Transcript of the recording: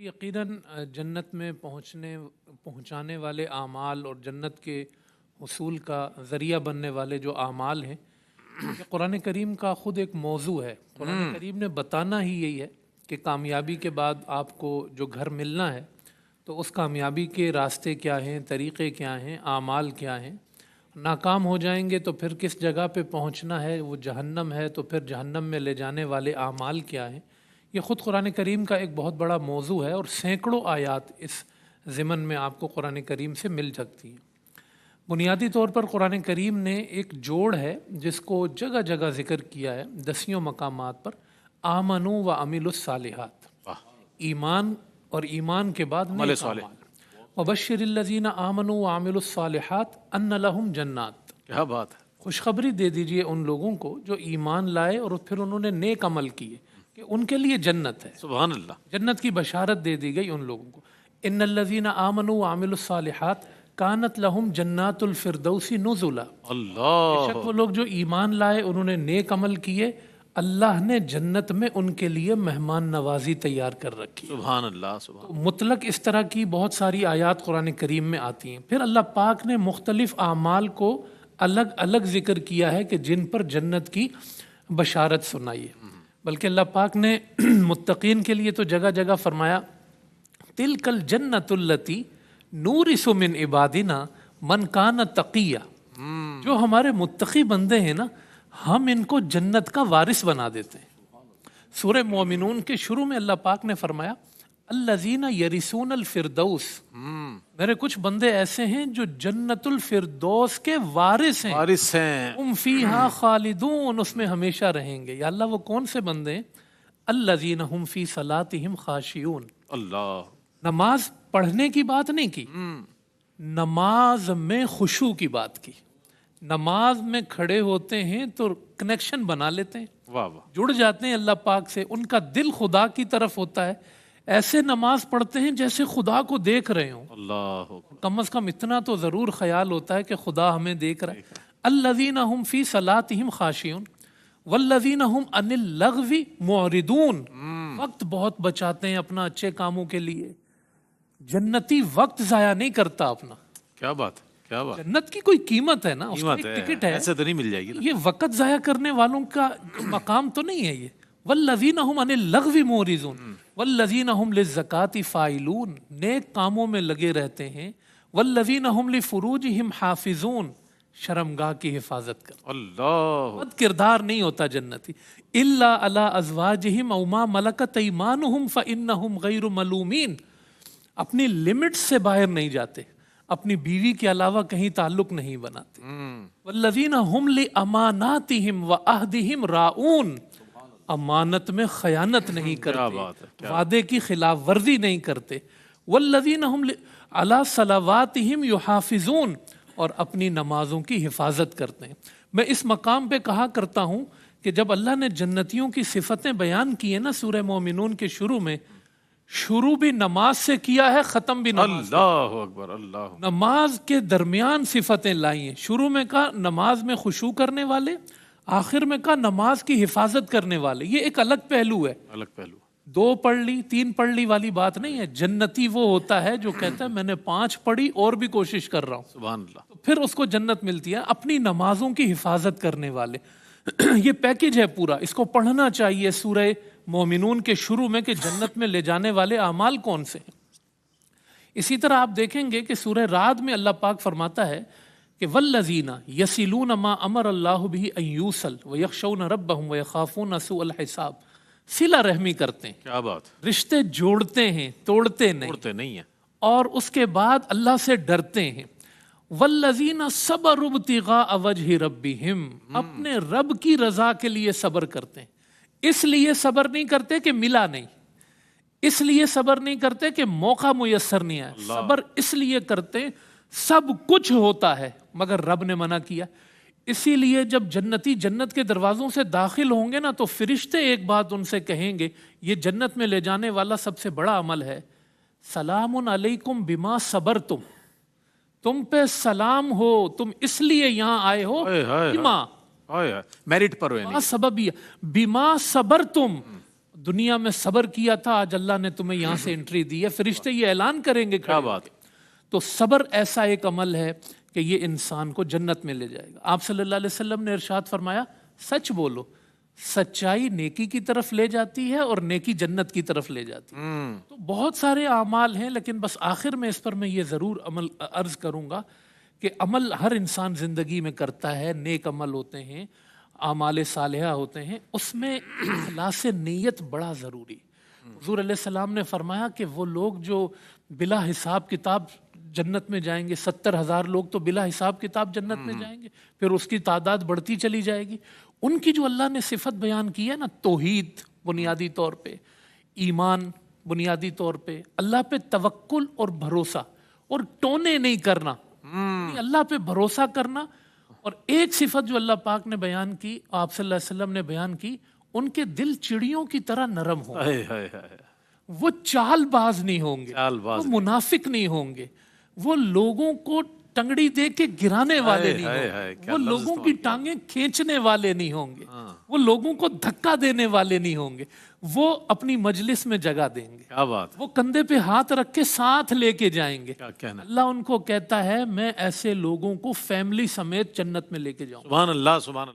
یقیناً جنت میں پہنچانے والے اعمال اور جنت کے حصول کا ذریعہ بننے والے جو اعمال ہیں، یہ قرآن کریم کا خود ایک موضوع ہے۔ قرآن کریم نے بتانا ہی یہی ہے کہ کامیابی کے بعد آپ کو جو گھر ملنا ہے تو اس کامیابی کے راستے کیا ہیں، طریقے کیا ہیں، اعمال کیا ہیں۔ ناکام ہو جائیں گے تو پھر کس جگہ پہ پہنچنا ہے، وہ جہنم ہے تو پھر جہنم میں لے جانے والے اعمال کیا ہیں۔ یہ خود قرآن کریم کا ایک بہت بڑا موضوع ہے اور سینکڑوں آیات اس ضمن میں آپ کو قرآن کریم سے مل سکتی ہیں۔ بنیادی طور پر قرآن کریم نے ایک جوڑ ہے جس کو جگہ جگہ ذکر کیا ہے، 10 مقامات پر، آمنوا و عملوا الصالحات، ایمان اور ایمان کے بعد نیک اعمال، وبشر الذین آمنوا وعملوا الصالحات ان لہم جنات، کیا بات ہے، خوشخبری دے دیجئے ان لوگوں کو جو ایمان لائے اور پھر انہوں نے نیک عمل کیے کہ ان کے لیے جنت ہے۔ سبحان اللہ، جنت کی بشارت دے دی گئی ان لوگوں کو۔ ان الذین آمنوا وعملوا الصالحات کانت لہم جنات الفردوس نزلا، اللہ، بے شک وہ لوگ جو ایمان لائے، انہوں نے نیک عمل کیے، اللہ نے جنت میں ان کے لیے مہمان نوازی تیار کر رکھی۔ سبحان اللہ، سبحان مطلق اس طرح کی بہت ساری آیات قرآن کریم میں آتی ہیں۔ پھر اللہ پاک نے مختلف اعمال کو الگ الگ ذکر کیا ہے کہ جن پر جنت کی بشارت سنائی ہے۔ بلکہ اللہ پاک نے متقین کے لیے تو جگہ جگہ فرمایا تلک الجنت التی نورث من عبادنا من کان تقیا، جو ہمارے متقی بندے ہیں نا، ہم ان کو جنت کا وارث بنا دیتے ہیں۔ سورہ مومنون کے شروع میں اللہ پاک نے فرمایا الذین یرثون الفردوس، میرے کچھ بندے ایسے ہیں جو جنت الفردوس کے وارث ہیں، وارث ہیں، ہم فیہا خالدون، اس میں ہمیشہ رہیں گے۔ یا اللہ وہ کون سے بندے ہیں؟ الذین ہم فی صلاتہم خاشعون، اللہ، نماز پڑھنے کی بات نہیں کی، نماز میں خشوع کی بات کی۔ نماز میں کھڑے ہوتے ہیں تو کنیکشن بنا لیتے ہیں، واہ واہ، جڑ جاتے ہیں اللہ پاک سے، ان کا دل خدا کی طرف ہوتا ہے، ایسے نماز پڑھتے ہیں جیسے خدا کو دیکھ رہے ہوں۔ اللہ، کم از کم اتنا تو ضرور خیال ہوتا ہے کہ خدا ہمیں دیکھ رہا ہے۔ الذین هم فی صلاتہم خاشعون والذین هم عن اللغو معرضون، وقت بہت بچاتے ہیں اپنا اچھے کاموں کے لیے۔ جنتی وقت ضائع نہیں کرتا اپنا، کیا بات، کیا بات، جنت کی کوئی قیمت ہے نا، اس قیمت کی ایک ہے، ٹکٹ ہے، ایسے تو نہیں مل جائے گی نا۔ یہ وقت ضائع کرنے والوں کا مقام تو نہیں ہے یہ۔ والذین هم عن اللغو معرضون والذین هم للزکاة فاعلون، نیک کاموں میں لگے رہتے ہیں۔ والذین هم لفروجہم حافظون، شرمگاہ کی حفاظت کر، اللہ، بد کردار نہیں ہوتا جنتی۔ الا علی ازواجہم او ما ملکت ایمانہم فانہم غیر ملومین، اپنی لمٹ سے باہر نہیں جاتے، اپنی بیوی کے علاوہ کہیں تعلق نہیں بناتے۔ والذین ہم لاماناتہم وعہدہم راؤون، امانت میں خیانت نہیں کرتے، وعدے کی خلاف ورزی نہیں کرتے۔ والذین ہم علی صلواتہم یحافظون، اور اپنی نمازوں کی حفاظت کرتے ہیں۔ میں اس مقام پہ کہا کرتا ہوں کہ جب اللہ نے جنتیوں کی صفتیں بیان کی ہیں نا سورہ مومنون کے شروع میں، شروع بھی نماز سے کیا ہے، ختم بھی نماز سے۔ اللہ اکبر، اللہ، نماز کے درمیان صفتیں لائی ہیں۔ شروع میں کہا نماز میں خشوع کرنے والے، آخر میں کہا نماز کی حفاظت کرنے والے۔ یہ ایک الگ پہلو ہے، الگ پہلو، 2 پڑھ لی 3 پڑھ لی والی بات نہیں ہے۔ جنتی وہ ہوتا ہے جو کہتا ہے میں نے 5 پڑھی اور بھی کوشش کر رہا ہوں، سبحان اللہ، تو پھر اس کو جنت ملتی ہے۔ اپنی نمازوں کی حفاظت کرنے والے، یہ پیکج ہے پورا، اس کو پڑھنا چاہیے سورہ مومنون کے شروع میں کہ جنت میں لے جانے والے اعمال کون سے ہیں۔ اسی طرح آپ دیکھیں گے کہ سورہ رعد میں اللہ پاک فرماتا ہے کہ والذین یصلون ما امر اللہ بہ ان یوصل ویخشون ربہم ویخافون سوء الحساب، صلہ رحمی کرتے ہیں، کیا بات، رشتے جوڑتے ہیں، توڑتے نہیں، توڑتے نہیں ہیں، اور اس کے بعد اللہ سے ڈرتے ہیں۔ والذین صبروا ابتغاء وجہ ربہم، اپنے رب کی رضا کے لیے صبر کرتے ہیں۔ اس لیے صبر نہیں کرتے کہ ملا نہیں، اس لیے صبر نہیں کرتے کہ موقع میسر نہیں آیا، صبر اس لیے کرتے سب کچھ ہوتا ہے مگر رب نے منع کیا۔ اسی لیے جب جنتی جنت کے دروازوں سے داخل ہوں گے نا تو فرشتے ایک بات ان سے کہیں گے، یہ جنت میں لے جانے والا سب سے بڑا عمل ہے، سلام علیکم بما صبرتم، تم پہ سلام ہو، تم اس لیے یہاں آئے ہو، بما میرٹ پر ہوئے بما سببیہ، بما صبرتم، دنیا میں صبر کیا تھا، آج اللہ نے تمہیں یہاں سے انٹری دی ہے، فرشتے یہ اعلان کریں گے کیا کھڑے ہو بات کے۔ تو صبر ایسا ایک عمل ہے کہ یہ انسان کو جنت میں لے جائے گا۔ آپ صلی اللہ علیہ وسلم نے ارشاد فرمایا سچ بولو، سچائی نیکی کی طرف لے جاتی ہے اور نیکی جنت کی طرف لے جاتی ہے۔ تو بہت سارے اعمال ہیں، لیکن بس آخر میں اس پر میں یہ ضرور عرض کروں گا کہ عمل ہر انسان زندگی میں کرتا ہے، نیک عمل ہوتے ہیں، اعمال صالحہ ہوتے ہیں، اس میں اخلاص نیت بڑا ضروری۔ حضور علیہ السلام نے فرمایا کہ وہ لوگ جو بلا حساب کتاب جنت میں جائیں گے، 70,000 لوگ تو بلا حساب کتاب جنت میں جائیں گے، پھر اس کی تعداد بڑھتی چلی جائے گی۔ ان کی جو اللہ نے صفت بیان کی ہے نا، توحید بنیادی طور پہ، ایمان بنیادی طور پہ، اللہ پہ توکل اور بھروسہ، اور ٹونے نہیں کرنا، اللہ پہ بھروسہ کرنا۔ اور ایک صفت جو اللہ پاک نے بیان کی، آپ صلی اللہ علیہ وسلم نے بیان کی، ان کے دل چڑیوں کی طرح نرم ہوں، ہائے ہائے ہائے، وہ چال باز نہیں ہوں گے، چال باز وہ منافق نہیں ہوں گے، وہ لوگوں کو ٹنگڑی دے کے گرانے والے نہیں ہائے ہوں ہائے، گے، کیا وہ لفظ لوگوں استعمال کی ٹانگیں کھینچنے والے نہیں ہوں گے، وہ لوگوں کو دھکا دینے والے نہیں ہوں گے، وہ اپنی مجلس میں جگہ دیں گے، کیا بات، وہ کندھے پہ ہاتھ رکھ کے ساتھ لے کے جائیں گے۔ کیا کہنا، اللہ ان کو کہتا ہے میں ایسے لوگوں کو فیملی سمیت جنت میں لے کے جاؤں۔ سبحان اللہ سبحان اللہ۔